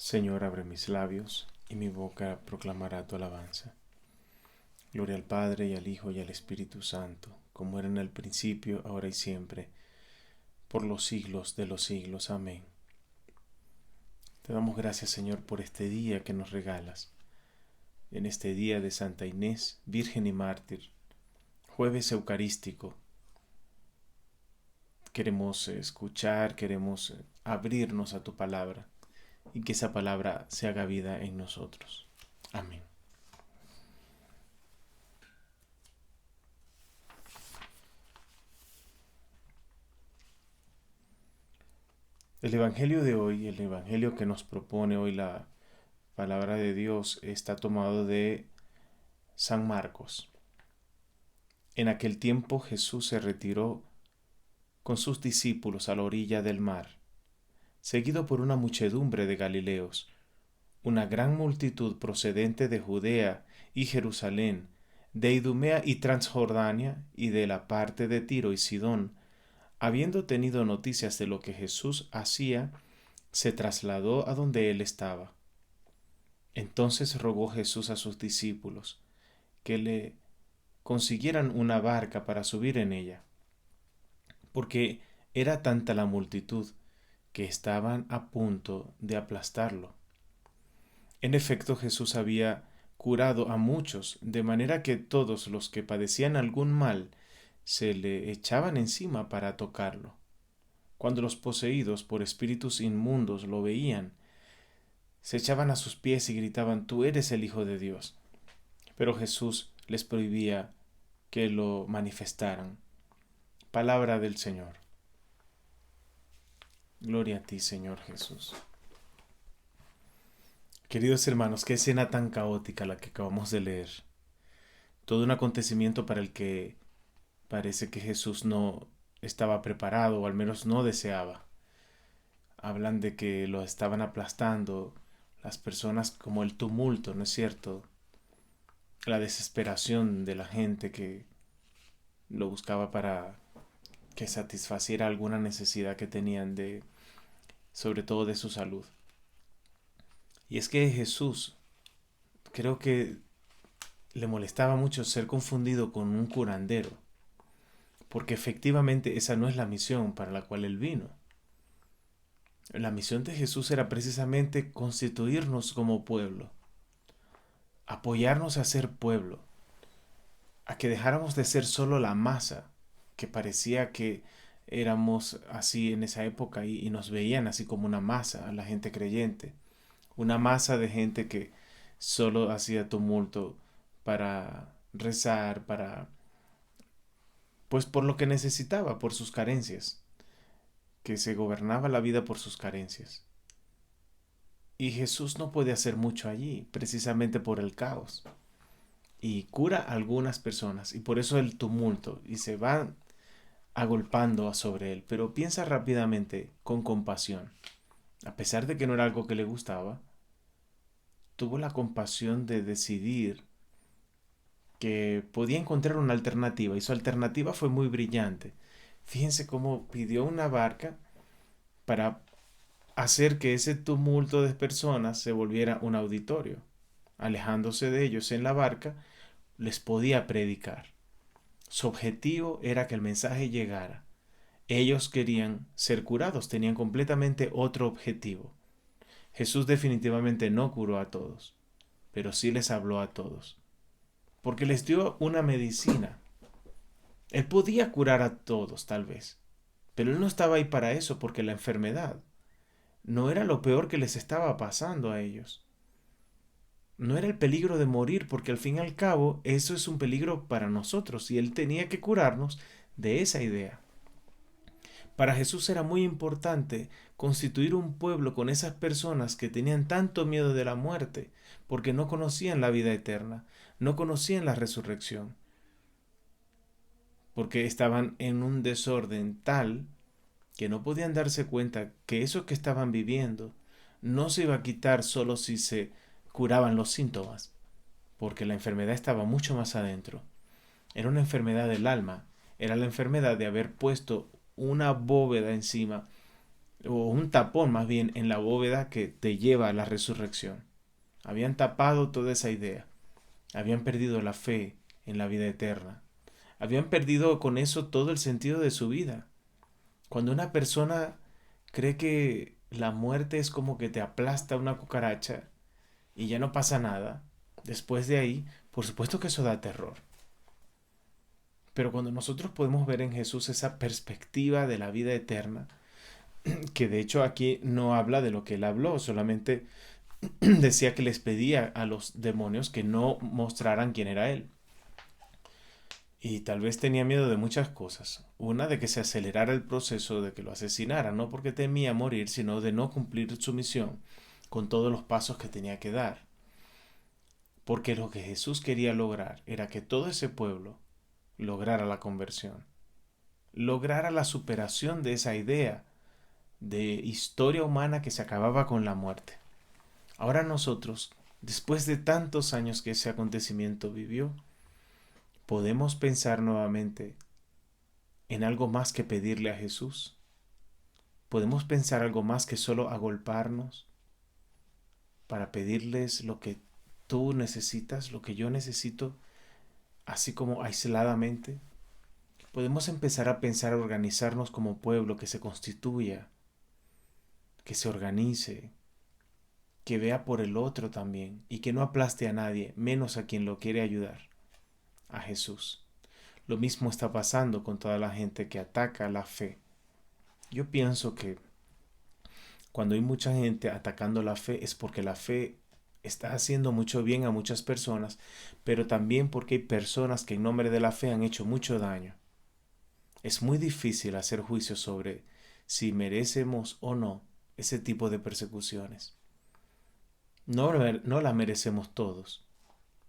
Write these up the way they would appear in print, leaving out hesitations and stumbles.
Señor, abre mis labios, y mi boca proclamará tu alabanza. Gloria al Padre, y al Hijo, y al Espíritu Santo, como era en el principio, ahora y siempre, por los siglos de los siglos. Amén. Te damos gracias, Señor, por este día que nos regalas. En este día de Santa Inés, Virgen y Mártir, jueves eucarístico, queremos escuchar, queremos abrirnos a tu palabra, y que esa palabra se haga vida en nosotros. Amén. El Evangelio de hoy, el Evangelio que nos propone hoy la palabra de Dios, está tomado de San Marcos. En aquel tiempo Jesús se retiró con sus discípulos a la orilla del mar, seguido por una muchedumbre de Galileos, una gran multitud procedente de Judea y Jerusalén, de Idumea y Transjordania, y de la parte de Tiro y Sidón, habiendo tenido noticias de lo que Jesús hacía, se trasladó a donde él estaba. Entonces rogó Jesús a sus discípulos que le consiguieran una barca para subir en ella, porque era tanta la multitud que estaban a punto de aplastarlo. En efecto, Jesús había curado a muchos, de manera que todos los que padecían algún mal se le echaban encima para tocarlo. Cuando los poseídos por espíritus inmundos lo veían, se echaban a sus pies y gritaban: Tú eres el Hijo de Dios. Pero Jesús les prohibía que lo manifestaran. Palabra del Señor. Gloria a ti, Señor Jesús. Queridos hermanos, qué escena tan caótica la que acabamos de leer. Todo un acontecimiento para el que parece que Jesús no estaba preparado, o al menos no deseaba. Hablan de que lo estaban aplastando las personas, como el tumulto, ¿no es cierto? La desesperación de la gente que lo buscaba para que satisfaciera alguna necesidad que tenían de, sobre todo de su salud. Y es que Jesús, creo que le molestaba mucho ser confundido con un curandero, porque efectivamente esa no es la misión para la cual él vino. La misión de Jesús era precisamente constituirnos como pueblo, apoyarnos a ser pueblo, a que dejáramos de ser solo la masa, que parecía que éramos así en esa época y nos veían así como una masa a la gente creyente, una masa de gente que solo hacía tumulto para rezar, para pues por lo que necesitaba, por sus carencias, que se gobernaba la vida por sus carencias. Y Jesús no puede hacer mucho allí, precisamente por el caos. Y cura a algunas personas, y por eso el tumulto, y se van agolpando sobre él. Pero piensa rápidamente, con compasión. A pesar de que no era algo que le gustaba, tuvo la compasión de decidir que podía encontrar una alternativa, y su alternativa fue muy brillante. Fíjense cómo pidió una barca para hacer que ese tumulto de personas se volviera un auditorio. Alejándose de ellos en la barca, les podía predicar. Su objetivo era que el mensaje llegara. Ellos querían ser curados, tenían completamente otro objetivo. Jesús definitivamente no curó a todos, pero sí les habló a todos, porque les dio una medicina. Él podía curar a todos, tal vez, pero él no estaba ahí para eso, porque la enfermedad no era lo peor que les estaba pasando a ellos. No era el peligro de morir, porque al fin y al cabo eso es un peligro para nosotros, y él tenía que curarnos de esa idea. Para Jesús era muy importante constituir un pueblo con esas personas que tenían tanto miedo de la muerte, porque no conocían la vida eterna, no conocían la resurrección, porque estaban en un desorden tal que no podían darse cuenta que eso que estaban viviendo no se iba a quitar solo si se curaban los síntomas, porque la enfermedad estaba mucho más adentro. Era una enfermedad del alma, era la enfermedad de haber puesto una bóveda encima, o un tapón más bien en la bóveda que te lleva a la resurrección. Habían tapado toda esa idea. Habían perdido la fe en la vida eterna. Habían perdido con eso todo el sentido de su vida. Cuando una persona cree que la muerte es como que te aplasta una cucaracha y ya no pasa nada, después de ahí, por supuesto que eso da terror. Pero cuando nosotros podemos ver en Jesús esa perspectiva de la vida eterna, que de hecho aquí no habla de lo que él habló, solamente decía que les pedía a los demonios que no mostraran quién era él. Y tal vez tenía miedo de muchas cosas. Una, de que se acelerara el proceso de que lo asesinaran, no porque temía morir, sino de no cumplir su misión con todos los pasos que tenía que dar. Porque lo que Jesús quería lograr era que todo ese pueblo lograra la conversión, lograra la superación de esa idea de historia humana que se acababa con la muerte. Ahora nosotros, después de tantos años que ese acontecimiento vivió, podemos pensar nuevamente en algo más que pedirle a Jesús. Podemos pensar algo más que solo agolparnos para pedirles lo que tú necesitas, lo que yo necesito, así como aisladamente. Podemos empezar a pensar, a organizarnos como pueblo, que se constituya, que se organice, que vea por el otro también y que no aplaste a nadie, menos a quien lo quiere ayudar, a Jesús. Lo mismo está pasando con toda la gente que ataca la fe. Yo pienso que cuando hay mucha gente atacando la fe es porque la fe está haciendo mucho bien a muchas personas, pero también porque hay personas que en nombre de la fe han hecho mucho daño. Es muy difícil hacer juicios sobre si merecemos o no ese tipo de persecuciones. No la merecemos todos,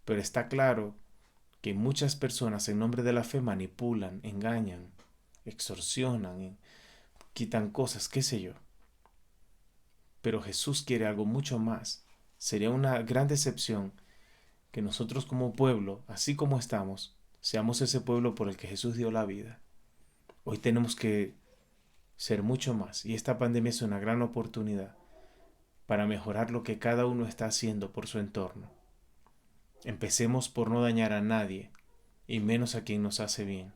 pero está claro que muchas personas en nombre de la fe manipulan, engañan, extorsionan, quitan cosas, qué sé yo. Pero Jesús quiere algo mucho más. Sería una gran decepción que nosotros como pueblo, así como estamos, seamos ese pueblo por el que Jesús dio la vida. Hoy tenemos que ser mucho más y esta pandemia es una gran oportunidad para mejorar lo que cada uno está haciendo por su entorno. Empecemos por no dañar a nadie y menos a quien nos hace bien.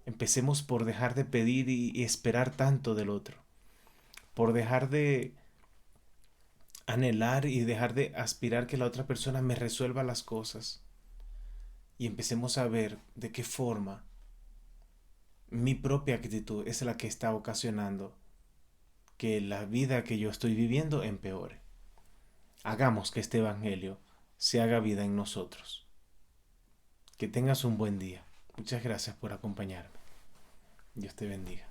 Empecemos por dejar de pedir y esperar tanto del otro, por dejar de anhelar y dejar de aspirar que la otra persona me resuelva las cosas y empecemos a ver de qué forma mi propia actitud es la que está ocasionando que la vida que yo estoy viviendo empeore. Hagamos que este Evangelio se haga vida en nosotros. Que tengas un buen día. Muchas gracias por acompañarme. Dios te bendiga.